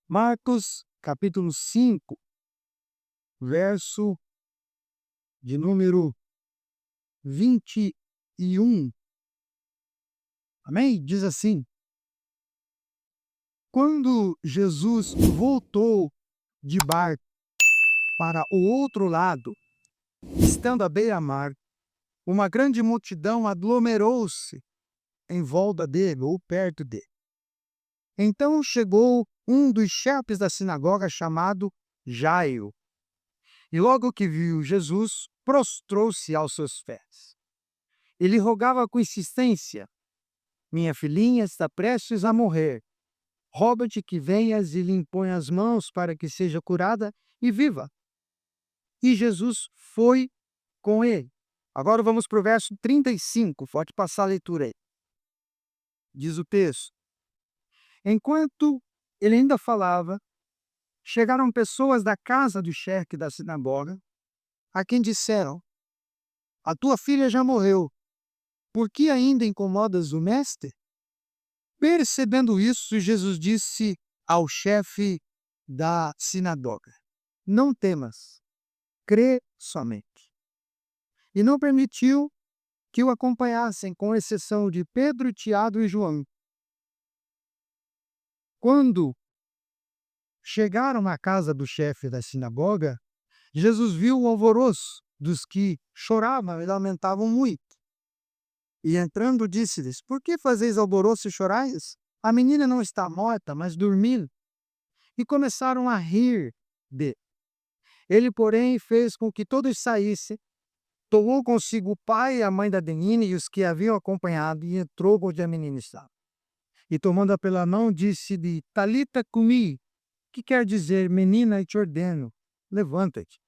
Marcos, capítulo 5, verso de número 21. Amém? Diz assim: quando Jesus voltou de barco para o outro lado, estando à beira-mar, uma grande multidão aglomerou-se em volta dele ou perto dele. Então chegou um dos chefes da sinagoga chamado Jairo, e logo que viu Jesus, prostrou-se aos seus pés. Ele rogava com insistência: minha filhinha está prestes a morrer. Roga-te que venhas e lhe impõe as mãos para que seja curada e viva. E Jesus foi com ele. Agora vamos para o verso 35. Pode passar a leitura aí. Diz o texto: enquanto ele ainda falava, chegaram pessoas da casa do chefe da sinagoga, a quem disseram: a tua filha já morreu. Por que ainda incomodas o mestre? Percebendo isso, Jesus disse ao chefe da sinagoga: não temas, crê somente. E não permitiu que o acompanhassem, com exceção de Pedro, Tiago e João. Quando chegaram na casa do chefe da sinagoga, Jesus viu o alvoroço dos que choravam e lamentavam muito. E entrando, disse-lhes: por que fazeis alvoroço e chorais? A menina não está morta, mas dormindo. E começaram a rir dele. Ele, porém, fez com que todos saíssem, tomou consigo o pai e a mãe da menina e os que haviam acompanhado, e entrou onde a menina estava. E tomando-a pela mão, disse-lhe: Talita cumi, que quer dizer, menina, e te ordeno, levanta-te.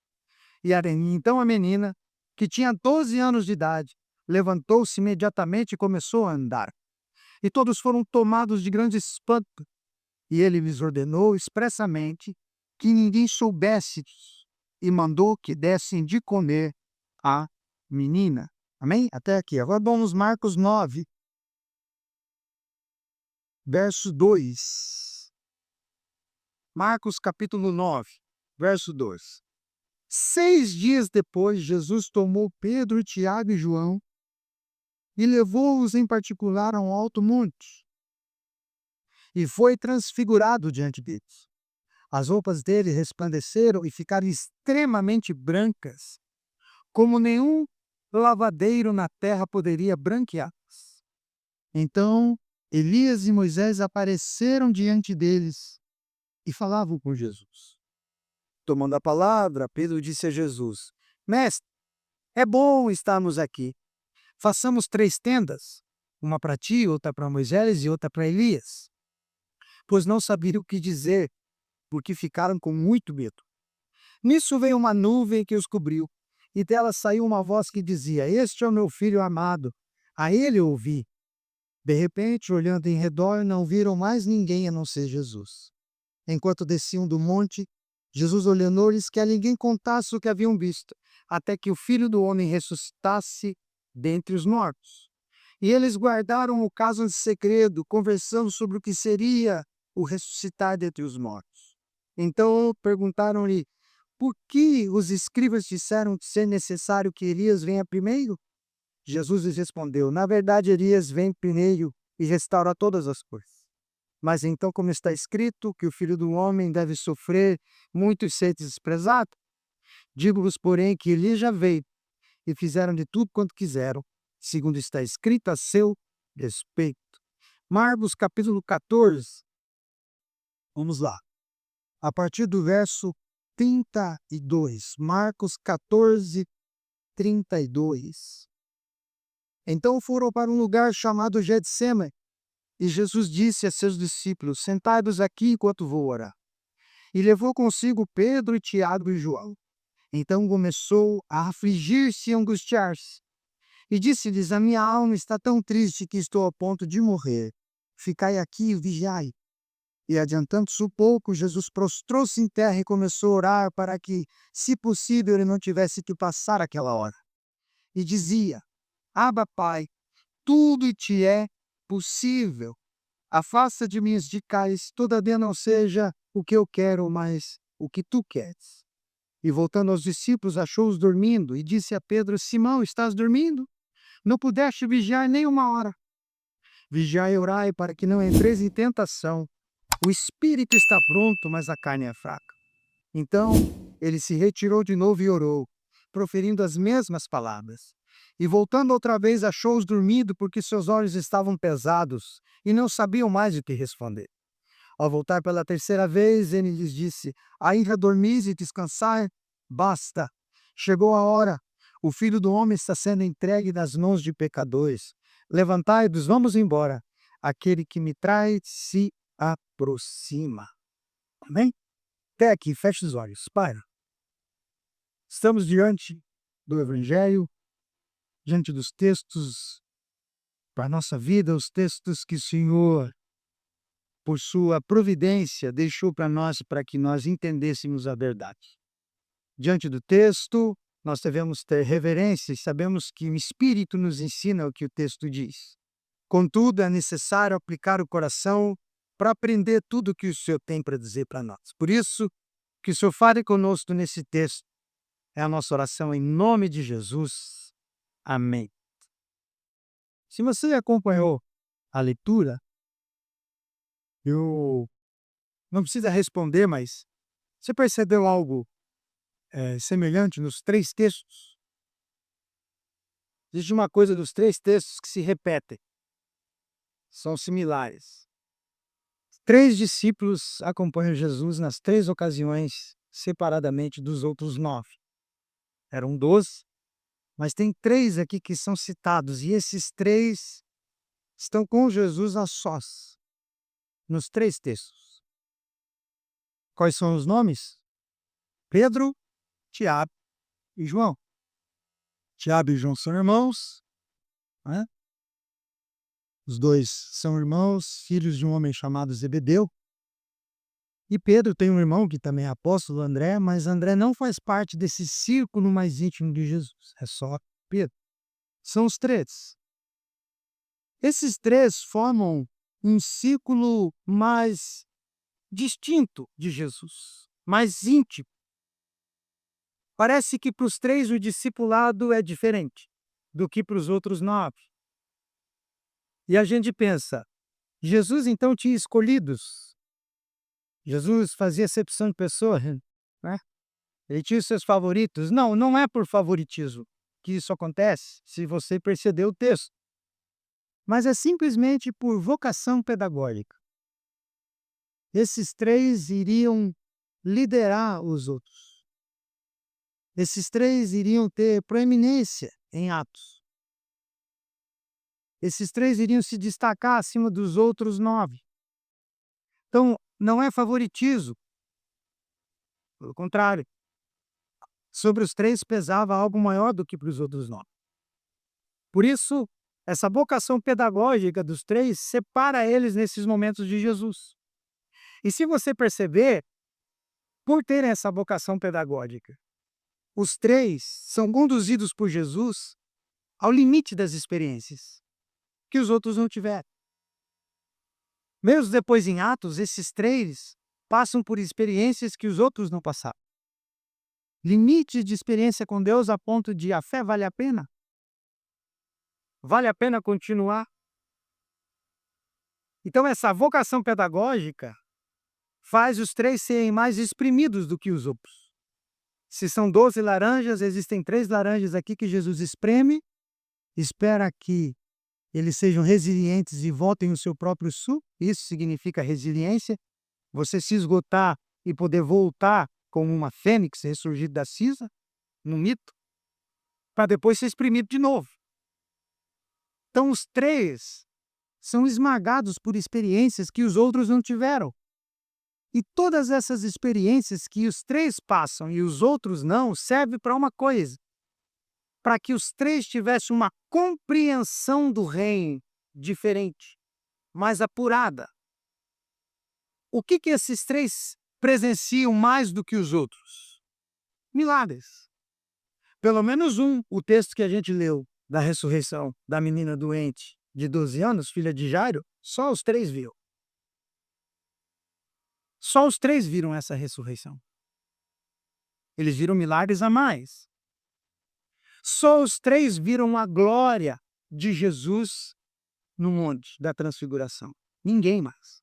E então a menina, que tinha 12 anos de idade, levantou-se imediatamente e começou a andar. E todos foram tomados de grande espanto. E ele lhes ordenou expressamente que ninguém soubesse, e mandou que dessem de comer à menina. Amém? Até aqui. Agora vamos Marcos 9, verso 2. Marcos capítulo 9, verso 2. 6 dias depois, Jesus tomou Pedro, Tiago e João e levou-os em particular a um alto monte e foi transfigurado diante deles. As roupas dele resplandeceram e ficaram extremamente brancas, como nenhum lavadeiro na terra poderia branqueá-las. Então Elias e Moisés apareceram diante deles e falavam com Jesus. Tomando a palavra, Pedro disse a Jesus: Mestre, é bom estarmos aqui. Façamos 3 tendas, uma para ti, outra para Moisés e outra para Elias. Pois não sabiam o que dizer, porque ficaram com muito medo. Nisso veio uma nuvem que os cobriu, e dela saiu uma voz que dizia: Este é o meu filho amado, a ele ouvi. De repente, olhando em redor, não viram mais ninguém a não ser Jesus. Enquanto desciam do monte, Jesus ordenou-lhes que a ninguém contasse o que haviam visto, até que o Filho do Homem ressuscitasse dentre os mortos. E eles guardaram o caso em segredo, conversando sobre o que seria o ressuscitar dentre os mortos. Então perguntaram-lhe: por que os escribas disseram ser necessário que Elias venha primeiro? Jesus lhes respondeu: na verdade, Elias vem primeiro e restaura todas as coisas. Mas então, como está escrito, que o Filho do Homem deve sofrer muito e ser desprezado? Digo-vos, porém, que Elias já veio e fizeram de tudo quanto quiseram, segundo está escrito a seu respeito. Marcos capítulo 14. Vamos lá. A partir do verso 32. Marcos 14, 32. Então foram para um lugar chamado Getsêmani, e Jesus disse a seus discípulos: sentai-vos aqui enquanto vou orar. E levou consigo Pedro, Tiago e João. Então começou a afligir-se e angustiar-se. E disse-lhes: a minha alma está tão triste que estou a ponto de morrer. Ficai aqui e vigiai. E adiantando-se um pouco, Jesus prostrou-se em terra e começou a orar para que, se possível, ele não tivesse que passar aquela hora. E dizia: Abba, Pai, tudo te é possível. Afasta de mim este cálice, todavia não seja o que eu quero, mas o que tu queres. E voltando aos discípulos, achou-os dormindo e disse a Pedro: Simão, estás dormindo? Não pudeste vigiar nem uma hora. Vigiai e orai para que não entreis em tentação. O espírito está pronto, mas a carne é fraca. Então ele se retirou de novo e orou, proferindo as mesmas palavras. E voltando outra vez, achou-os dormindo, porque seus olhos estavam pesados e não sabiam mais o que responder. Ao voltar pela terceira vez, ele lhes disse: Ainda dormis e descansai? Basta. Chegou a hora. O Filho do Homem está sendo entregue nas mãos de pecadores. Levantai-vos, vamos embora. Aquele que me traz se aproxima. Amém? Até aqui, feche os olhos. Pai, estamos diante do Evangelho, diante dos textos para a nossa vida, os textos que o Senhor, por sua providência, deixou para nós para que nós entendêssemos a verdade. Diante do texto, nós devemos ter reverência e sabemos que o Espírito nos ensina o que o texto diz. Contudo, é necessário aplicar o coração para aprender tudo o que o Senhor tem para dizer para nós. Por isso, que o Senhor fale conosco nesse texto é a nossa oração em nome de Jesus. Amém. Se você acompanhou a leitura, eu não precisa responder, mas você percebeu algo semelhante nos três textos? Existe uma coisa dos três textos que se repetem, são similares. Três discípulos acompanham Jesus nas três ocasiões, separadamente dos outros 9. Eram 12, mas tem 3 aqui que são citados, e esses 3 estão com Jesus a sós, nos 3 textos. Quais são os nomes? Pedro, Tiago e João. Tiago e João são irmãos, né? Os 2 são irmãos, filhos de um homem chamado Zebedeu. E Pedro tem um irmão que também é apóstolo, André, mas André não faz parte desse círculo mais íntimo de Jesus, é só Pedro. São os 3. Esses 3 formam um círculo mais distinto de Jesus, mais íntimo. Parece que para os 3 o discipulado é diferente do que para os outros 9. E a gente pensa, Jesus então tinha escolhidos. Jesus fazia acepção de pessoa, né? Ele tinha os seus favoritos. Não, não é por favoritismo que isso acontece, se você perceber o texto. Mas é simplesmente por vocação pedagógica. Esses 3 iriam liderar os outros. Esses 3 iriam ter proeminência em Atos. Esses 3 iriam se destacar acima dos outros 9. Então, não é favoritismo. Pelo contrário. Sobre os 3 pesava algo maior do que para os outros 9. Por isso, essa vocação pedagógica dos 3 separa eles nesses momentos de Jesus. E se você perceber, por terem essa vocação pedagógica, os 3 são conduzidos por Jesus ao limite das experiências que os outros não tiveram. Mesmo depois em Atos, esses 3 passam por experiências que os outros não passaram. Limite de experiência com Deus a ponto de a fé vale a pena? Vale a pena continuar? Então essa vocação pedagógica faz os 3 serem mais exprimidos do que os outros. Se são 12 laranjas, existem 3 laranjas aqui que Jesus espreme, espera que eles sejam resilientes e voltem ao seu próprio suco. Isso significa resiliência. Você se esgotar e poder voltar como uma fênix ressurgida da cinza, no mito, para depois ser exprimido de novo. Então os 3 são esmagados por experiências que os outros não tiveram. E todas essas experiências que os 3 passam e os outros não, servem para uma coisa: para que os 3 tivessem uma compreensão do reino diferente, mais apurada. O que esses 3 presenciam mais do que os outros? Milagres. Pelo menos um, o texto que a gente leu da ressurreição da menina doente de 12 anos, filha de Jairo, só os 3 viu. Só os três viram essa ressurreição. Eles viram milagres a mais. Só os três viram a glória de Jesus no monte da transfiguração. Ninguém mais.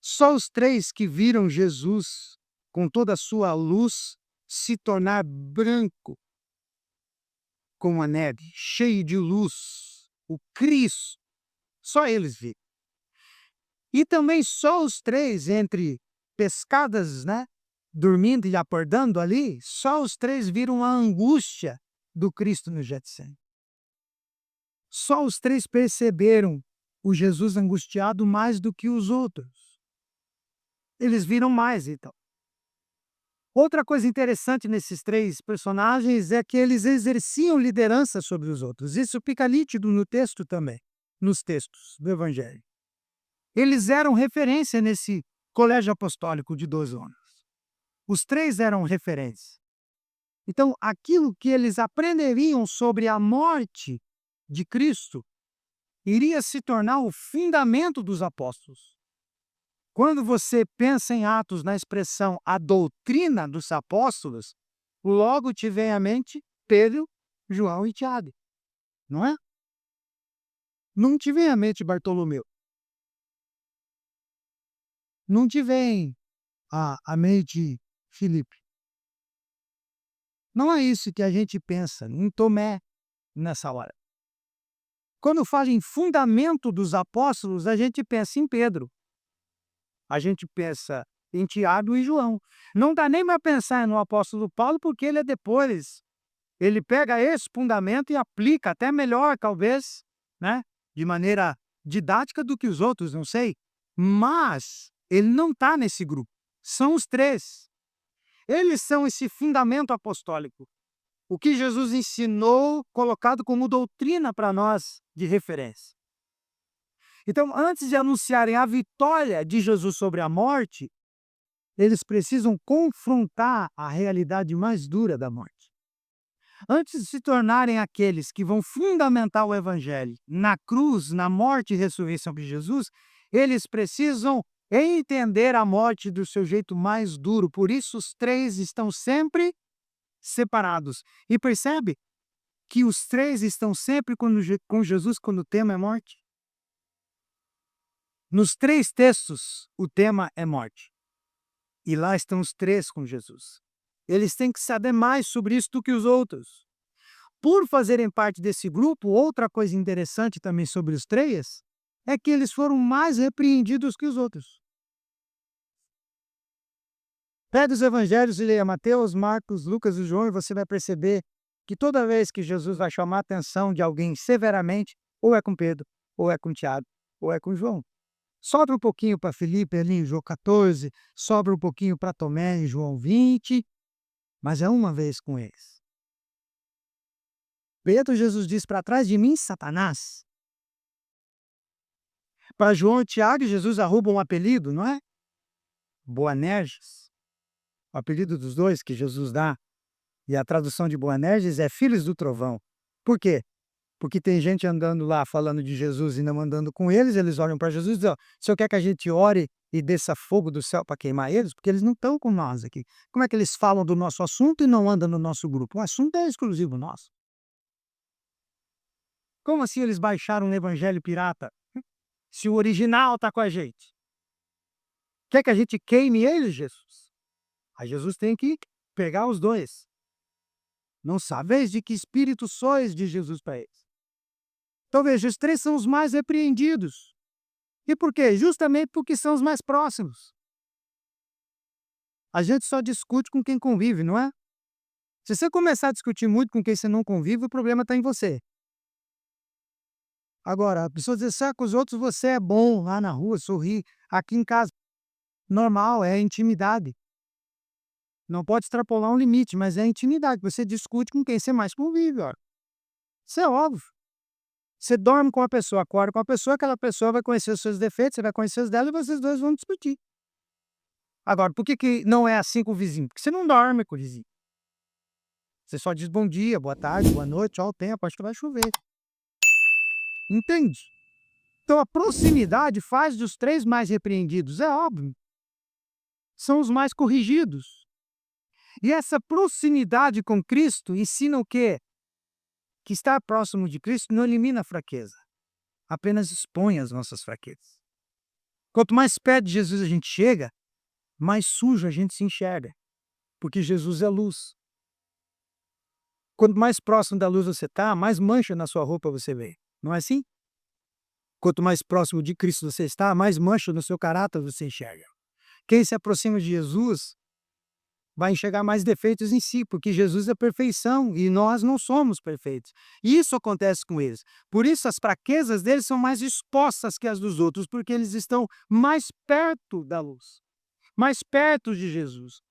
Só os três que viram Jesus com toda a sua luz se tornar branco como a neve, cheio de luz, o Cristo. Só eles viram. E também só os três, entre pescadas, dormindo e acordando ali, só os três viram a angústia do Cristo no Getsemane. Só os três perceberam o Jesus angustiado mais do que os outros. Eles viram mais, então. Outra coisa interessante nesses três personagens é que eles exerciam liderança sobre os outros. Isso fica nítido no texto também, nos textos do Evangelho. Eles eram referência nesse colégio apostólico de 12 homens. Os três eram referência. Então, aquilo que eles aprenderiam sobre a morte de Cristo iria se tornar o fundamento dos apóstolos. Quando você pensa em Atos na expressão a doutrina dos apóstolos, logo te vem à mente Pedro, João e Tiago, não é? Não te vem à mente Bartolomeu. Não te vem à mente Filipe. Não é isso que a gente pensa em Tomé nessa hora. Quando fala em fundamento dos apóstolos, a gente pensa em Pedro. A gente pensa em Tiago e João. Não dá nem para pensar no apóstolo Paulo, porque ele é depois. Ele pega esse fundamento e aplica até melhor, talvez, de maneira didática do que os outros, não sei. Mas ele não está nesse grupo. São os três. Eles são esse fundamento apostólico. O que Jesus ensinou, colocado como doutrina para nós de referência. Então, antes de anunciarem a vitória de Jesus sobre a morte, eles precisam confrontar a realidade mais dura da morte. Antes de se tornarem aqueles que vão fundamentar o Evangelho na cruz, na morte e ressurreição de Jesus, eles precisam entender a morte do seu jeito mais duro. Por isso, os três estão sempre separados. E percebe que os três estão sempre com Jesus quando o tema é morte? Nos três textos, o tema é morte. E lá estão os três com Jesus. Eles têm que saber mais sobre isso do que os outros. Por fazerem parte desse grupo, outra coisa interessante também sobre os três é que eles foram mais repreendidos que os outros. Pega os evangelhos e leia Mateus, Marcos, Lucas e João e você vai perceber que toda vez que Jesus vai chamar a atenção de alguém severamente, ou é com Pedro, ou é com Tiago, ou é com João. Sobra um pouquinho para Filipe ali em João 14, sobra um pouquinho para Tomé em João 20, mas é uma vez com eles. Pedro, Jesus diz, para trás de mim, Satanás. Para João e Tiago, Jesus arruba um apelido, não é? Boanerges. O apelido dos dois que Jesus dá, e a tradução de Boanerges é filhos do trovão. Por quê? Porque tem gente andando lá falando de Jesus e não andando com eles, eles olham para Jesus e dizem, o senhor quer que a gente ore e desça fogo do céu para queimar eles? Porque eles não estão com nós aqui. Como é que eles falam do nosso assunto e não andam no nosso grupo? O assunto é exclusivo nosso. Como assim eles baixaram um evangelho pirata? Se o original está com a gente. Quer que a gente queime eles, Jesus? Aí Jesus tem que pegar os dois. Não sabeis de que espírito sois, de Jesus para eles. Então veja, os três são os mais repreendidos. E por quê? Justamente porque são os mais próximos. A gente só discute com quem convive, não é? Se você começar a discutir muito com quem você não convive, o problema está em você. Agora, a pessoa diz, com os outros você é bom, lá na rua, sorrir. Aqui em casa, normal, é intimidade. Não pode extrapolar um limite, mas é intimidade. Você discute com quem você mais convive, ó. Isso é óbvio. Você dorme com a pessoa, acorda com a pessoa, aquela pessoa vai conhecer os seus defeitos, você vai conhecer os dela e vocês dois vão discutir. Agora, por que não é assim com o vizinho? Porque você não dorme com o vizinho. Você só diz bom dia, boa tarde, boa noite, ó o tempo, acho que vai chover. Entende? Então a proximidade faz dos três mais repreendidos, é óbvio. são os mais corrigidos. E essa proximidade com Cristo ensina o quê? Que estar próximo de Cristo não elimina a fraqueza, apenas expõe as nossas fraquezas. Quanto mais perto de Jesus a gente chega, mais sujo a gente se enxerga, porque Jesus é luz. Quanto mais próximo da luz você está, mais mancha na sua roupa você vê. Não é assim? Quanto mais próximo de Cristo você está, mais mancha no seu caráter você enxerga. Quem se aproxima de Jesus vai enxergar mais defeitos em si, porque Jesus é perfeição e nós não somos perfeitos. E isso acontece com eles. Por isso as fraquezas deles são mais expostas que as dos outros, porque eles estão mais perto da luz, mais perto de Jesus.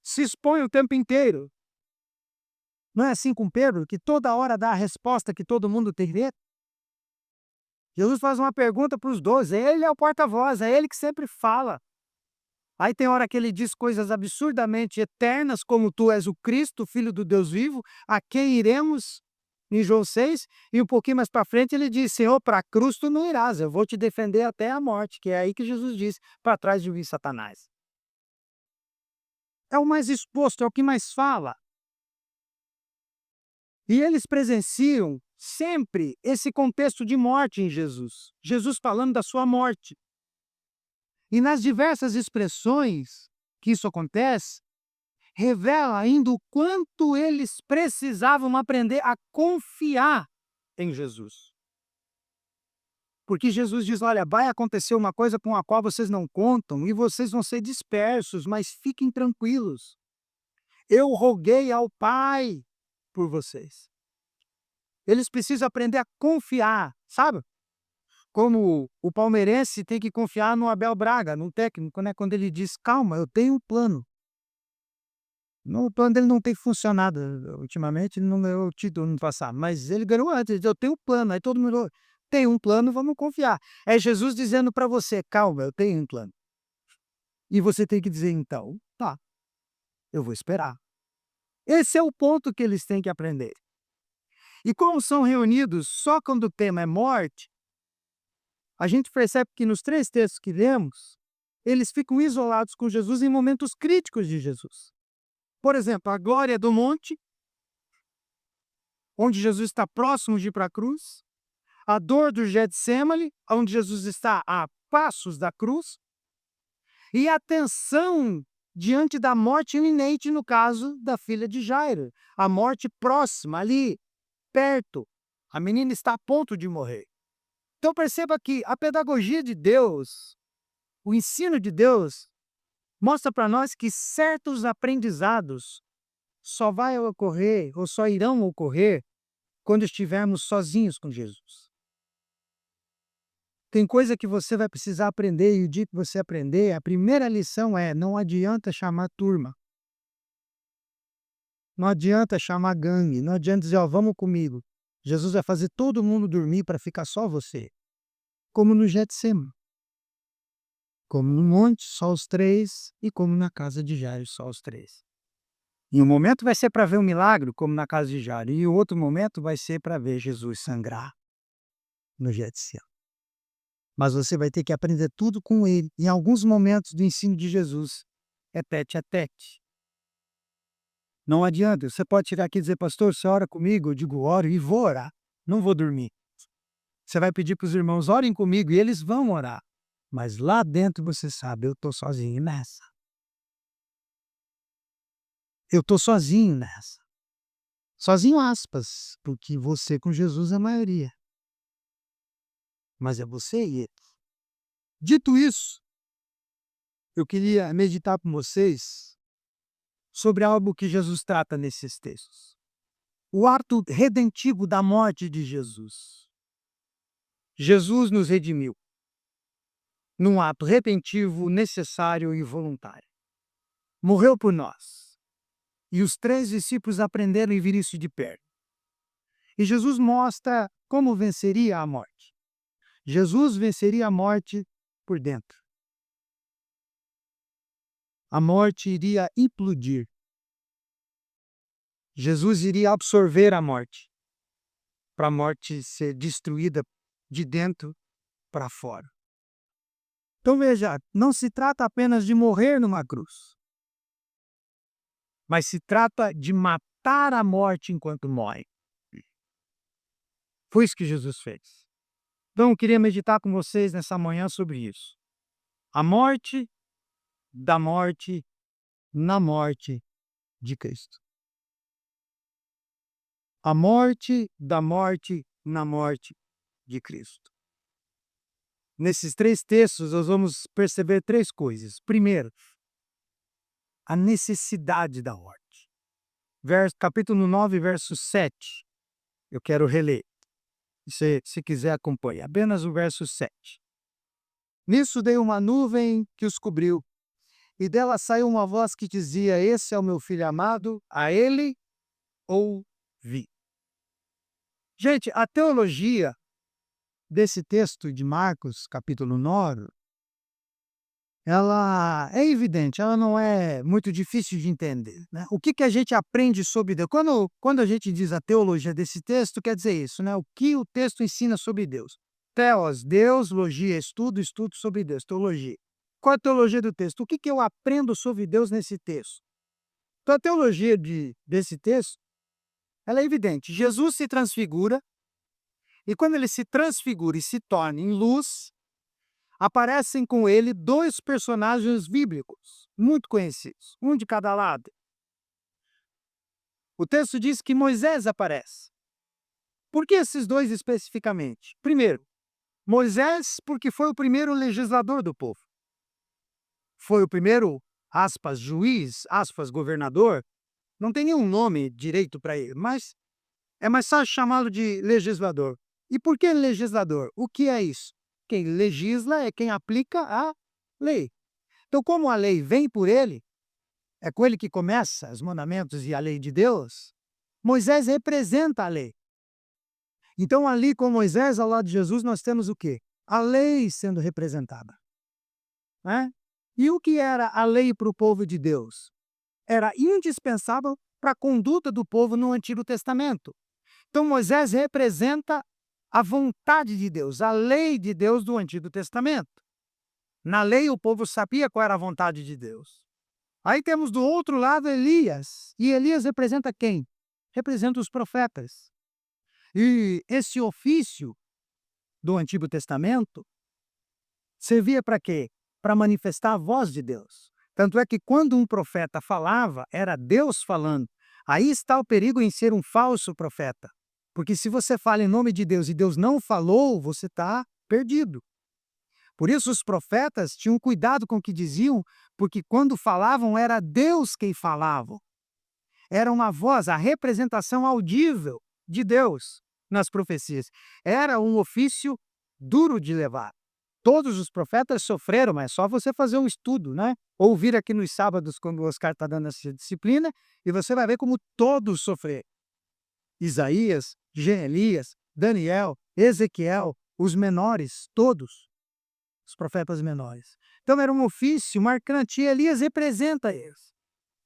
Se expõem o tempo inteiro. Não é assim com Pedro, que toda hora dá a resposta que todo mundo tem direito? Jesus faz uma pergunta para os 12, ele é o porta-voz, é ele que sempre fala. Aí tem hora que ele diz coisas absurdamente eternas, como tu és o Cristo, Filho do Deus vivo, a quem iremos? Em João 6, e um pouquinho mais para frente ele diz, Senhor, para a cruz tu não irás, eu vou te defender até a morte, que é aí que Jesus diz, para trás de mim, Satanás. É o mais exposto, é o que mais fala. E eles presenciam sempre esse contexto de morte em Jesus. Jesus falando da sua morte. E nas diversas expressões que isso acontece, revela ainda o quanto eles precisavam aprender a confiar em Jesus. Porque Jesus diz, olha, vai acontecer uma coisa com a qual vocês não contam e vocês vão ser dispersos, mas fiquem tranquilos. Eu roguei ao Pai por vocês. Eles precisam aprender a confiar, sabe? Como o palmeirense tem que confiar no Abel Braga, no técnico, né? Quando ele diz, calma, eu tenho um plano. O plano dele não tem funcionado ultimamente, ele não ganhou o título no passado, mas ele ganhou antes, ele diz, eu tenho um plano, aí todo mundo, tem um plano, vamos confiar. É Jesus dizendo para você, calma, eu tenho um plano. E você tem que dizer, então, tá, eu vou esperar. Esse é o ponto que eles têm que aprender. E como são reunidos só quando o tema é morte, a gente percebe que nos 3 textos que lemos, eles ficam isolados com Jesus em momentos críticos de Jesus. Por exemplo, a glória do monte, onde Jesus está próximo de ir para a cruz, a dor do Getsêmani, onde Jesus está a passos da cruz, e a tensão diante da morte iminente, no caso da filha de Jairo, a morte próxima, ali, perto. A menina está a ponto de morrer. Então perceba que a pedagogia de Deus, o ensino de Deus, mostra para nós que certos aprendizados só vai ocorrer ou só irão ocorrer quando estivermos sozinhos com Jesus. Tem coisa que você vai precisar aprender e o dia que você aprender, a primeira lição é, não adianta chamar turma. Não adianta chamar gangue, não adianta dizer, ó, vamos comigo. Jesus vai fazer todo mundo dormir para ficar só você. Como no Getsemane. Como no monte, só os 3, e como na casa de Jairo, só os 3. Em um momento vai ser para ver um milagre, como na casa de Jairo, e o outro momento vai ser para ver Jesus sangrar no Getsemane. Mas você vai ter que aprender tudo com ele. Em alguns momentos do ensino de Jesus, é tete a tete. Não adianta, você pode tirar aqui e dizer, pastor, você ora comigo? Eu digo, oro e vou orar, não vou dormir. Você vai pedir para os irmãos, orem comigo, e eles vão orar. Mas lá dentro você sabe, eu estou sozinho nessa. Eu estou sozinho nessa. Sozinho, aspas, porque você com Jesus é a maioria. Mas é você e ele. Dito isso, eu queria meditar com vocês sobre algo que Jesus trata nesses textos. O ato redentivo da morte de Jesus. Jesus nos redimiu num ato redentivo, necessário e voluntário. Morreu por nós. E os 3 discípulos aprenderam a ver isso de perto. E Jesus mostra como venceria a morte. Jesus venceria a morte por dentro. A morte iria implodir. Jesus iria absorver a morte, para a morte ser destruída de dentro para fora. Então veja, não se trata apenas de morrer numa cruz, mas se trata de matar a morte enquanto morre. Foi isso que Jesus fez. Então eu queria meditar com vocês nessa manhã sobre isso. A morte da morte na morte de Cristo. A morte da morte na morte de Cristo. Nesses 3 textos, nós vamos perceber 3 coisas. Primeiro, a necessidade da morte. Capítulo 9, verso 7. Eu quero reler. Se quiser, acompanhe. Apenas o verso 7. Nisso veio uma nuvem que os cobriu, e dela saiu uma voz que dizia: Esse é o meu filho amado, a ele ouvi. Gente, a teologia desse texto de Marcos, capítulo 9, ela é evidente, ela não é muito difícil de entender, né? O que a gente aprende sobre Deus? Quando a gente diz a teologia desse texto, quer dizer isso, né? O que o texto ensina sobre Deus? Theos, Deus, logia, estudo sobre Deus, teologia. Qual a teologia do texto? O que eu aprendo sobre Deus nesse texto? Então, a teologia desse texto, ela é evidente. Jesus se transfigura, e quando ele se transfigura e se torna em luz, aparecem com ele 2 personagens bíblicos, muito conhecidos, um de cada lado. O texto diz que Moisés aparece. Por que esses 2 especificamente? Primeiro, Moisés, porque foi o primeiro legislador do povo. Foi o primeiro, aspas, juiz, aspas, governador. Não tem nenhum nome direito para ele, mas é mais fácil chamá-lo de legislador. E por que legislador? O que é isso? Quem legisla é quem aplica a lei. Então, como a lei vem por ele, é com ele que começa os mandamentos e a lei de Deus, Moisés representa a lei. Então, ali com Moisés, ao lado de Jesus, nós temos o quê? A lei sendo representada. Né? E o que era a lei para o povo de Deus? Era indispensável para a conduta do povo no Antigo Testamento. Então, Moisés representa a vontade de Deus, a lei de Deus do Antigo Testamento. Na lei, o povo sabia qual era a vontade de Deus. Aí temos do outro lado Elias. E Elias representa quem? Representa os profetas. E esse ofício do Antigo Testamento servia para quê? Para manifestar a voz de Deus. Tanto é que quando um profeta falava, era Deus falando. Aí está o perigo em ser um falso profeta. Porque se você fala em nome de Deus e Deus não falou, você está perdido. Por isso os profetas tinham cuidado com o que diziam, porque quando falavam era Deus quem falava. Era uma voz, a representação audível de Deus nas profecias. Era um ofício duro de levar. Todos os profetas sofreram, mas é só você fazer um estudo, né? Ou vir aqui nos sábados, quando o Oscar está dando essa disciplina, e você vai ver como todos sofreram. Isaías, Elias, Daniel, Ezequiel, os menores, todos. Os profetas menores. Então era um ofício marcante, e Elias representa eles.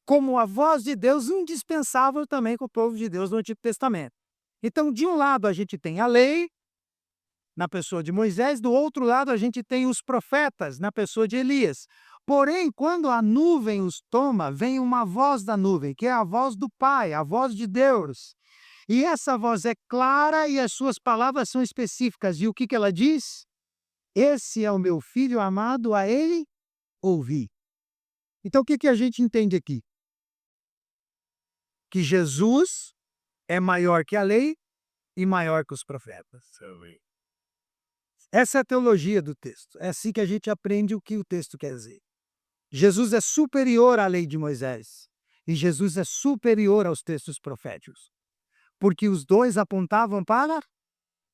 Como a voz de Deus indispensável também com o povo de Deus no Antigo Testamento. Então, de um lado a gente tem a lei, na pessoa de Moisés, do outro lado a gente tem os profetas, na pessoa de Elias. Porém, quando a nuvem os toma, vem uma voz da nuvem, que é a voz do Pai, a voz de Deus. E essa voz é clara e as suas palavras são específicas. E o que ela diz? Esse é o meu filho amado, a ele ouvi. Então, o que a gente entende aqui? Que Jesus é maior que a lei e maior que os profetas. Essa é a teologia do texto. É assim que a gente aprende o que o texto quer dizer. Jesus é superior à lei de Moisés. E Jesus é superior aos textos proféticos. Porque os dois apontavam para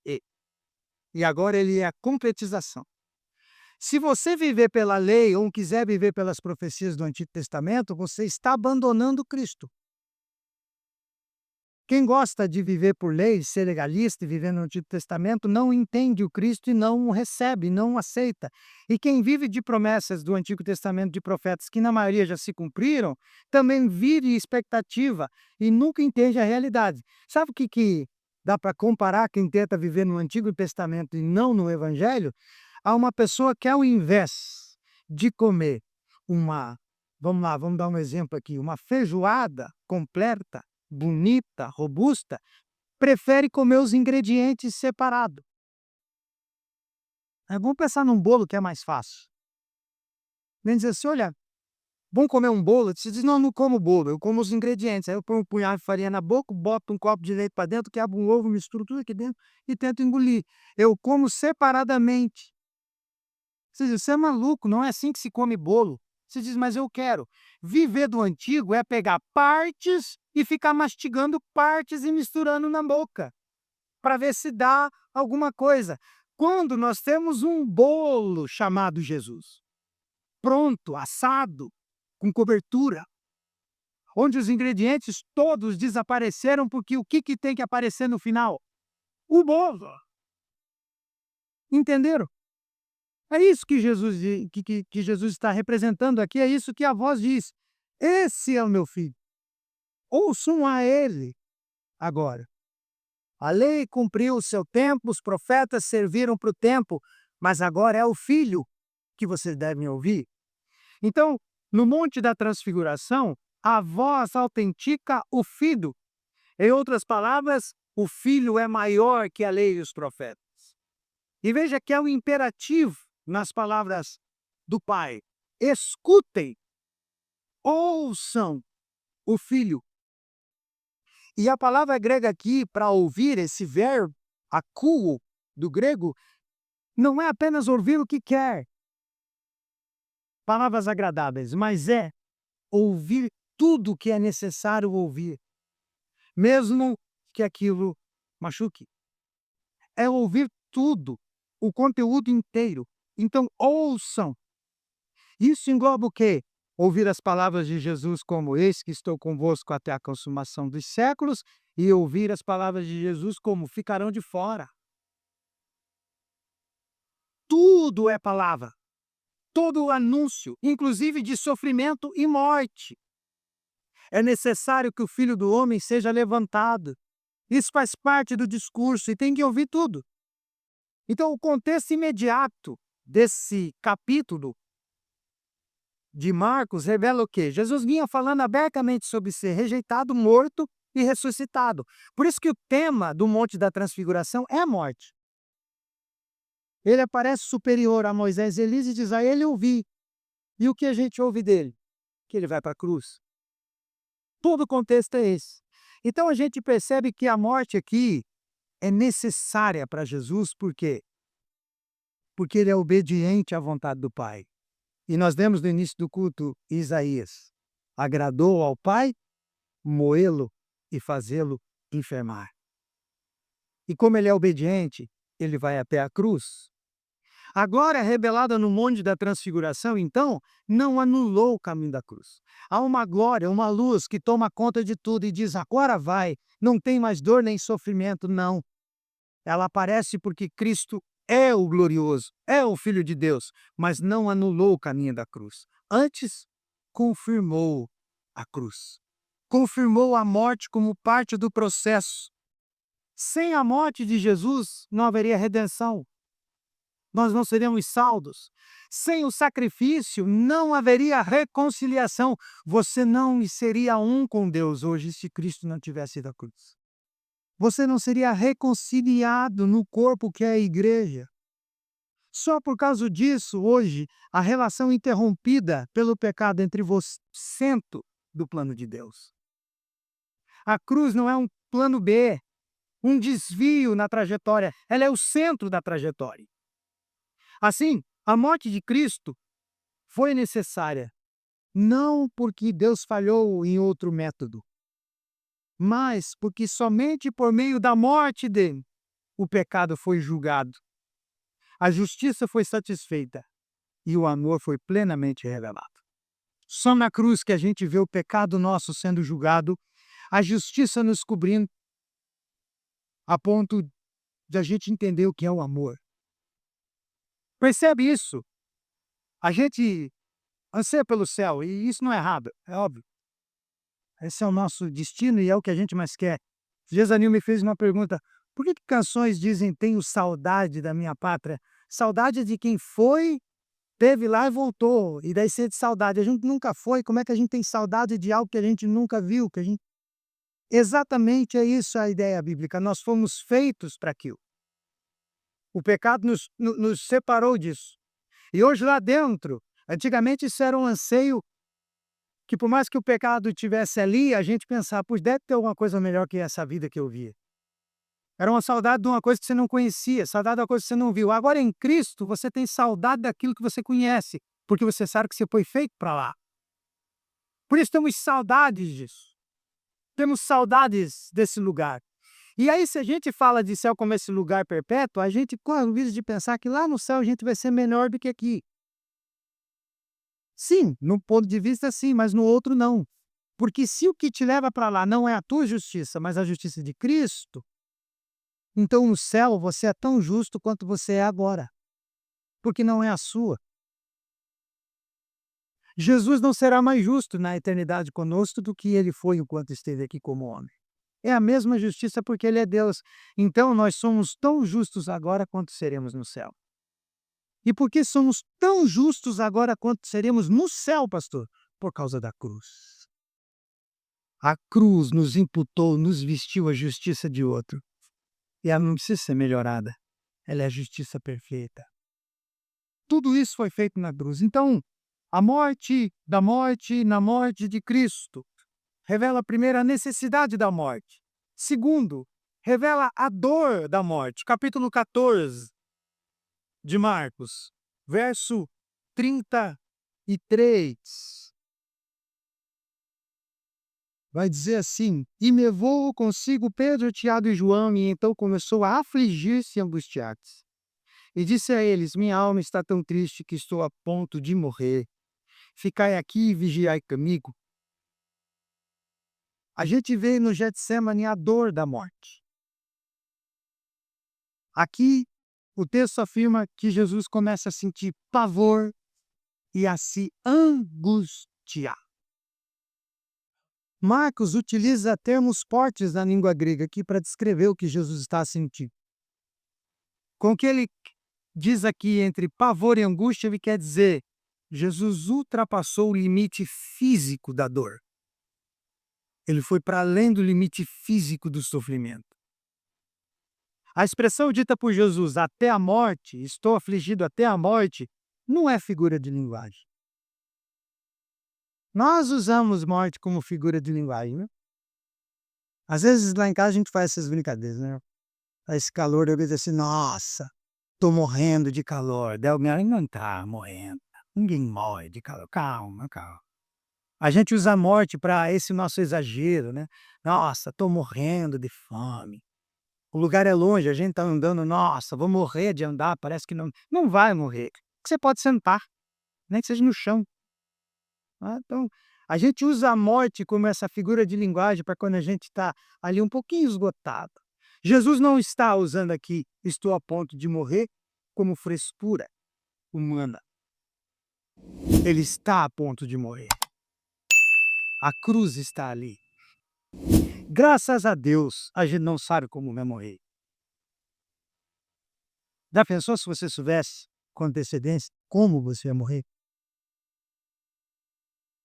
ele. E agora ele é a concretização. Se você viver pela lei ou quiser viver pelas profecias do Antigo Testamento, você está abandonando Cristo. Quem gosta de viver por lei, ser legalista e viver no Antigo Testamento, não entende o Cristo e não o recebe, não o aceita. E quem vive de promessas do Antigo Testamento de profetas, que na maioria já se cumpriram, também vive expectativa e nunca entende a realidade. Sabe o que dá para comparar quem tenta viver no Antigo Testamento e não no Evangelho? Há uma pessoa que, ao invés de comer vamos lá, vamos dar um exemplo aqui, uma feijoada completa, bonita, robusta, prefere comer os ingredientes separados. Vamos pensar num bolo que é mais fácil. Vem dizer assim: "Olha, vamos comer um bolo?" Você diz: "Não, não como bolo, eu como os ingredientes." Aí eu ponho um punhado de farinha na boca, boto um copo de leite para dentro, quebro um ovo, misturo tudo aqui dentro e tento engolir. Eu como separadamente. Você diz: "Você é maluco, não é assim que se come bolo." Você diz: "Mas eu quero." Viver do antigo é pegar partes e ficar mastigando partes e misturando na boca, para ver se dá alguma coisa. Quando nós temos um bolo chamado Jesus, pronto, assado, com cobertura, onde os ingredientes todos desapareceram, porque o que tem que aparecer no final? O bolo. Entenderam? É isso que Jesus está representando aqui, é isso que a voz diz: "Esse é o meu filho, ouçam a ele agora." A lei cumpriu o seu tempo, os profetas serviram para o tempo, mas agora é o filho que vocês devem ouvir. Então, no Monte da Transfiguração, a voz autentica o filho. Em outras palavras, o filho é maior que a lei e os profetas. E veja que é um imperativo nas palavras do Pai: escutem, ouçam o filho. E a palavra grega aqui para ouvir, esse verbo, akouo, do grego, não é apenas ouvir o que quer, palavras agradáveis, mas é ouvir tudo o que é necessário ouvir, mesmo que aquilo machuque. É ouvir tudo, o conteúdo inteiro. Então, ouçam. Isso engloba o quê? Ouvir as palavras de Jesus como: "Eis que estou convosco até a consumação dos séculos", e ouvir as palavras de Jesus como: "Ficarão de fora." Tudo é palavra, todo o anúncio, inclusive de sofrimento e morte. É necessário que o Filho do Homem seja levantado. Isso faz parte do discurso e tem que ouvir tudo. Então, o contexto imediato desse capítulo de Marcos revela o quê? Jesus vinha falando abertamente sobre ser rejeitado, morto e ressuscitado. Por isso que o tema do Monte da Transfiguração é a morte. Ele aparece superior a Moisés e Elias e diz: "A ele eu vi." E o que a gente ouve dele? Que ele vai para a cruz. Todo o contexto é esse. Então a gente percebe que a morte aqui é necessária para Jesus, por quê? Porque ele é obediente à vontade do Pai. E nós vemos no início do culto Isaías: agradou ao Pai moê-lo e fazê-lo enfermar. E como ele é obediente, ele vai até a cruz. A glória revelada no Monte da Transfiguração, então, não anulou o caminho da cruz. Há uma glória, uma luz que toma conta de tudo e diz: "Agora vai, não tem mais dor nem sofrimento." Não. Ela aparece porque Cristo é o glorioso, é o Filho de Deus, mas não anulou o caminho da cruz. Antes, confirmou a cruz. Confirmou a morte como parte do processo. Sem a morte de Jesus, não haveria redenção. Nós não seríamos salvos. Sem o sacrifício, não haveria reconciliação. Você não seria um com Deus hoje se Cristo não tivesse ido à cruz. Você não seria reconciliado no corpo que é a igreja. Só por causa disso, hoje, a relação interrompida pelo pecado entre você é o centro do plano de Deus. A cruz não é um plano B, um desvio na trajetória, ela é o centro da trajetória. Assim, a morte de Cristo foi necessária, não porque Deus falhou em outro método, mas porque somente por meio da morte dele, o pecado foi julgado, a justiça foi satisfeita e o amor foi plenamente revelado. Só na cruz que a gente vê o pecado nosso sendo julgado, a justiça nos cobrindo, a ponto de a gente entender o que é o amor. Percebe isso? A gente anseia pelo céu, e isso não é errado, é óbvio. Esse é o nosso destino e é o que a gente mais quer. Gesanil me fez uma pergunta: por que canções dizem "tenho saudade da minha pátria"? Saudade de quem foi, teve lá e voltou. E daí sente saudade. A gente nunca foi, como é que a gente tem saudade de algo que a gente nunca viu? Exatamente é isso a ideia bíblica. Nós fomos feitos para aquilo. O pecado nos separou disso. E hoje lá dentro, antigamente isso era um anseio que, por mais que o pecado estivesse ali, a gente pensava: "Pois deve ter alguma coisa melhor que essa vida que eu via". Era uma saudade de uma coisa que você não conhecia, saudade de uma coisa que você não viu. Agora em Cristo, você tem saudade daquilo que você conhece, porque você sabe que você foi feito para lá. Por isso temos saudades disso. Temos saudades desse lugar. E aí, se a gente fala de céu como esse lugar perpétuo, a gente corre o risco de pensar que lá no céu a gente vai ser melhor do que aqui. Sim, num ponto de vista sim, mas no outro não. Porque se o que te leva para lá não é a tua justiça, mas a justiça de Cristo, então no céu você é tão justo quanto você é agora, porque não é a sua. Jesus não será mais justo na eternidade conosco do que ele foi enquanto esteve aqui como homem. É a mesma justiça porque ele é Deus. Então nós somos tão justos agora quanto seremos no céu. E por que somos tão justos agora quanto seremos no céu, pastor? Por causa da cruz. A cruz nos imputou, nos vestiu a justiça de outro. E ela não precisa ser melhorada. Ela é a justiça perfeita. Tudo isso foi feito na cruz. Então, a morte da morte na morte de Cristo revela, primeiro, a necessidade da morte. Segundo, revela a dor da morte. Capítulo 14 de Marcos, verso 33. Vai dizer assim: "E levou consigo Pedro, Tiago e João, e então começou a afligir-se e angustiar-se. E disse a eles: Minha alma está tão triste que estou a ponto de morrer. Ficai aqui e vigiai comigo." A gente vê no Getsemane a dor da morte. Aqui, o texto afirma que Jesus começa a sentir pavor e a se angustiar. Marcos utiliza termos fortes na língua grega aqui para descrever o que Jesus está sentindo. Com o que ele diz aqui entre pavor e angústia, ele quer dizer: Jesus ultrapassou o limite físico da dor. Ele foi para além do limite físico do sofrimento. A expressão dita por Jesus, até a morte, estou afligido até a morte, não é figura de linguagem. Nós usamos morte como figura de linguagem, né? Às vezes lá em casa a gente faz essas brincadeiras, né? Esse calor, eu digo assim: nossa, tô morrendo de calor. Daí alguém não tá morrendo. Ninguém morre de calor. Calma, calma. A gente usa a morte para esse nosso exagero, né? Nossa, tô morrendo de fome. O lugar é longe, a gente tá andando, nossa, vou morrer de andar, parece que não vai morrer. Você pode sentar, nem que seja no chão. Ah, então, a gente usa a morte como essa figura de linguagem para quando a gente está ali um pouquinho esgotado. Jesus não está usando aqui, estou a ponto de morrer, como frescura humana. Ele está a ponto de morrer. A cruz está ali. Graças a Deus, a gente não sabe como vai morrer. Já pensou se você soubesse com antecedência como você ia morrer?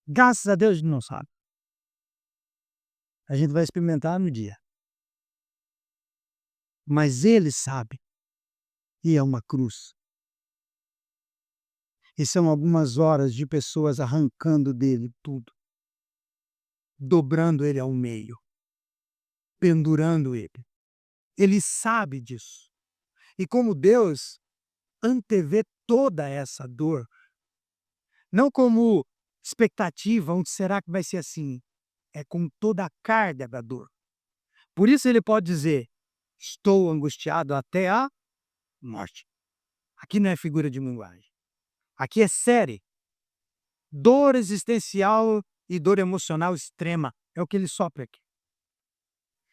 Graças a Deus a gente não sabe. A gente vai experimentar no dia. Mas ele sabe, e é uma cruz. E são algumas horas de pessoas arrancando dele tudo, dobrando ele ao meio, pendurando ele. Ele sabe disso. E como Deus antevê toda essa dor, não como expectativa, onde será que vai ser assim? É com toda a carga da dor. Por isso ele pode dizer: estou angustiado até a morte. Aqui não é figura de linguagem. Aqui é série. Dor existencial e dor emocional extrema. É o que ele sopra aqui.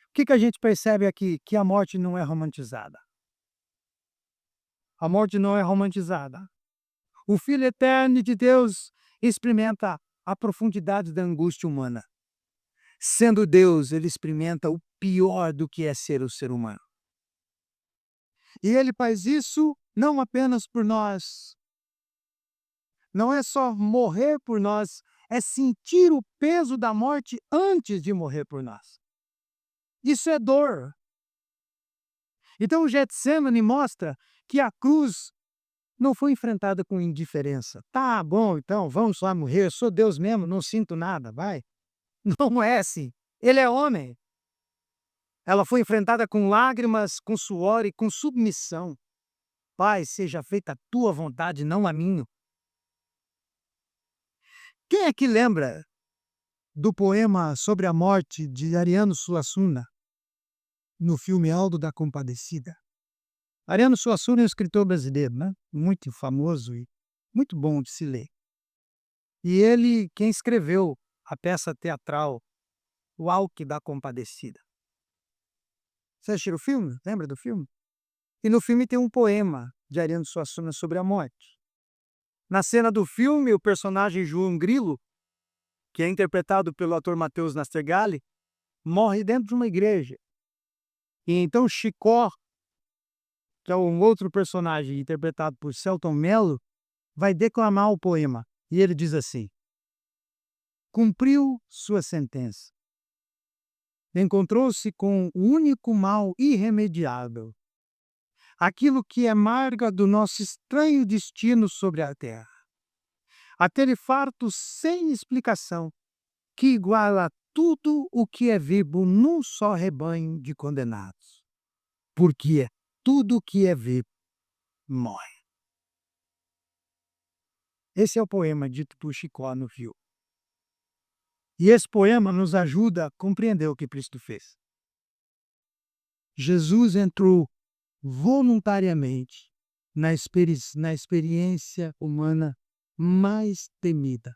O que a gente percebe aqui? Que a morte não é romantizada. A morte não é romantizada. O Filho eterno de Deus experimenta a profundidade da angústia humana. Sendo Deus, ele experimenta o pior do que é ser o ser humano. E ele faz isso não apenas por nós. Não é só morrer por nós, é sentir o peso da morte antes de morrer por nós. Isso é dor. Então o Getsemane mostra que a cruz não foi enfrentada com indiferença. Tá bom, então vamos lá morrer, eu sou Deus mesmo, não sinto nada, vai. Não é assim. Ele é homem. Ela foi enfrentada com lágrimas, com suor e com submissão. Pai, seja feita a tua vontade, não a minha. Quem é que lembra do poema sobre a morte de Ariano Suassuna, no filme Aldo da Compadecida? Ariano Suassuna é um escritor brasileiro, né? Muito famoso e muito bom de se ler. E ele quem escreveu a peça teatral O Alque da Compadecida. Você assistiu o filme? Lembra do filme? E no filme tem um poema de Ariano Suassuna sobre a morte. Na cena do filme, o personagem João Grilo, que é interpretado pelo ator Matheus Nastergalli, morre dentro de uma igreja. E então Chicó, que é um outro personagem interpretado por Selton Mello, vai declamar o poema. E ele diz assim: cumpriu sua sentença. Encontrou-se com o único mal irremediável, aquilo que emarga do nosso estranho destino sobre a terra. Aquele farto sem explicação, que iguala tudo o que é vivo num só rebanho de condenados. Porque tudo o que é vivo morre. Esse é o poema dito por Chicó no filme. E esse poema nos ajuda a compreender o que Cristo fez. Jesus entrou voluntariamente na experiência humana mais temida.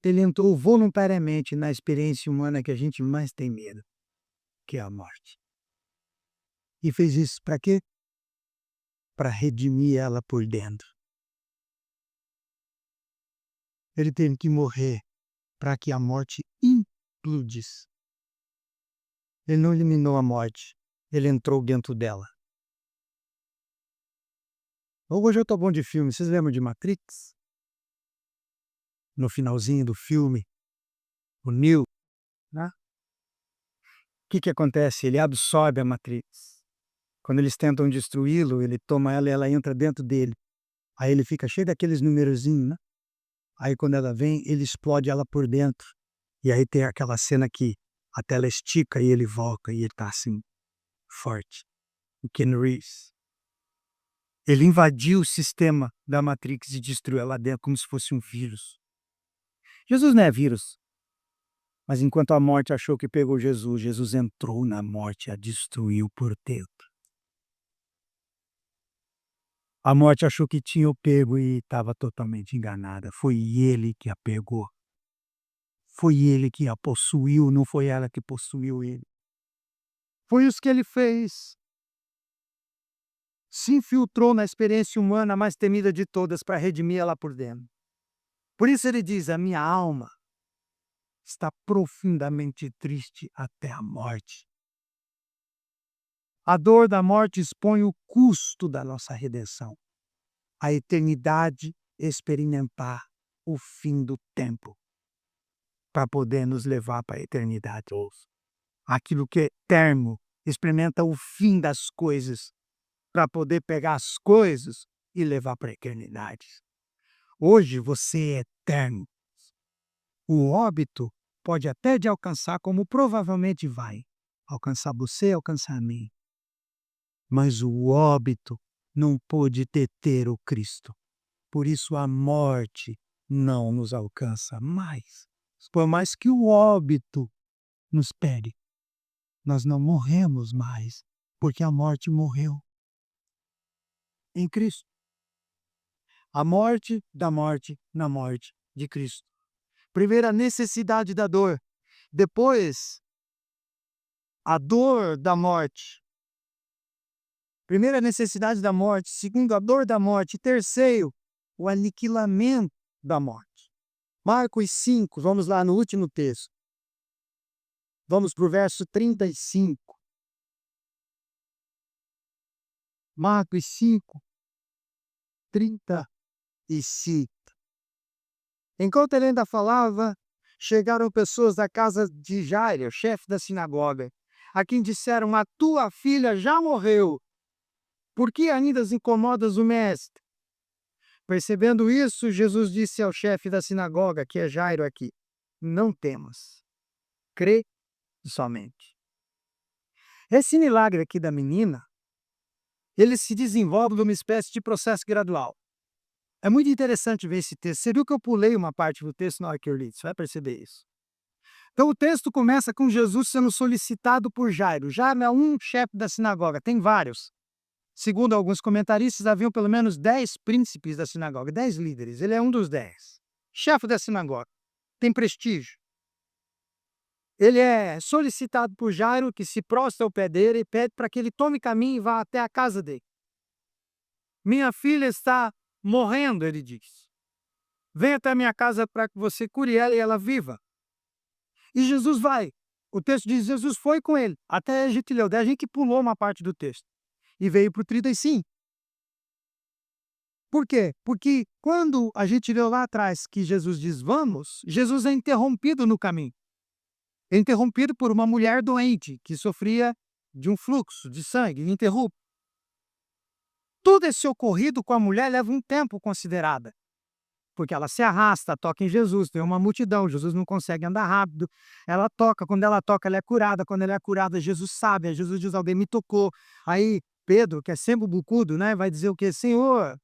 Ele entrou voluntariamente na experiência humana que a gente mais tem medo, que é a morte. E fez isso para quê? Para redimir ela por dentro. Ele teve que morrer para que a morte implodisse. Ele não eliminou a morte, ele entrou dentro dela. Hoje eu estou bom de filme, vocês lembram de Matrix? No finalzinho do filme, o Neo, né? O que acontece? Ele absorve a Matrix. Quando eles tentam destruí-lo, ele toma ela e ela entra dentro dele. Aí ele fica cheio daqueles numerozinhos, né? Aí quando ela vem, ele explode ela por dentro. E aí tem aquela cena que a tela estica e ele volta e ele tá assim, forte. O Ken Reeves. Ele invadiu o sistema da Matrix e destruiu ela dentro como se fosse um vírus. Jesus não é vírus. Mas enquanto a morte achou que pegou Jesus, Jesus entrou na morte e a destruiu por dentro. A morte achou que tinha o pego e estava totalmente enganada. Foi ele que a pegou. Foi ele que a possuiu, não foi ela que possuiu ele. Foi isso que ele fez. Se infiltrou na experiência humana mais temida de todas para redimir ela por dentro. Por isso ele diz: a minha alma está profundamente triste até a morte. A dor da morte expõe o custo da nossa redenção. A eternidade experimentar o fim do tempo para poder nos levar para a eternidade. Aquilo que é eterno experimenta o fim das coisas para poder pegar as coisas e levar para a eternidade. Hoje você é eterno. O óbito pode até te alcançar, como provavelmente vai alcançar você, alcançar a mim. Mas o óbito não pôde deter o Cristo. Por isso a morte não nos alcança mais. Por mais que o óbito nos pegue, nós não morremos mais, porque a morte morreu em Cristo. A morte da morte na morte de Cristo. Primeiro, a necessidade da dor. Depois, a dor da morte. Primeiro, a necessidade da morte. Segundo, a dor da morte. Terceiro, o aniquilamento da morte. Marcos 5, vamos lá no último texto. Vamos para o verso 35. Marcos 5, 35. Enquanto ele ainda falava, chegaram pessoas da casa de Jairo, chefe da sinagoga, a quem disseram: a tua filha já morreu, por que ainda incomodas o mestre? Percebendo isso, Jesus disse ao chefe da sinagoga, que é Jairo aqui: não temas, crê somente. Esse milagre aqui da menina, ele se desenvolve numa espécie de processo gradual. É muito interessante ver esse texto. Você viu que eu pulei uma parte do texto na hora que eu li? Você vai perceber isso. Então o texto começa com Jesus sendo solicitado por Jairo. Jairo é um chefe da sinagoga, tem vários. Segundo alguns comentaristas, haviam pelo menos 10 príncipes da sinagoga, 10 líderes. Ele é um dos 10. Chefe da sinagoga, tem prestígio. Ele é solicitado por Jairo, que se prostra ao pé dele e pede para que ele tome caminho e vá até a casa dele. Minha filha está morrendo, ele diz. Venha até a minha casa para que você cure ela e ela viva. E Jesus vai. O texto diz: Jesus foi com ele. Até a gente leu, daí a gente pulou uma parte do texto. E veio para o 35. Por quê? Porque quando a gente leu lá atrás que Jesus diz vamos, Jesus é interrompido no caminho. É interrompido por uma mulher doente que sofria de um fluxo de sangue ininterrupto. Todo esse ocorrido com a mulher leva um tempo considerado, porque ela se arrasta, toca em Jesus, tem uma multidão, Jesus não consegue andar rápido, ela toca, quando ela toca ela é curada, quando ela é curada Jesus sabe, aí Jesus diz: alguém me tocou. Aí Pedro, que é sempre bucudo, né, vai dizer o quê? Senhor,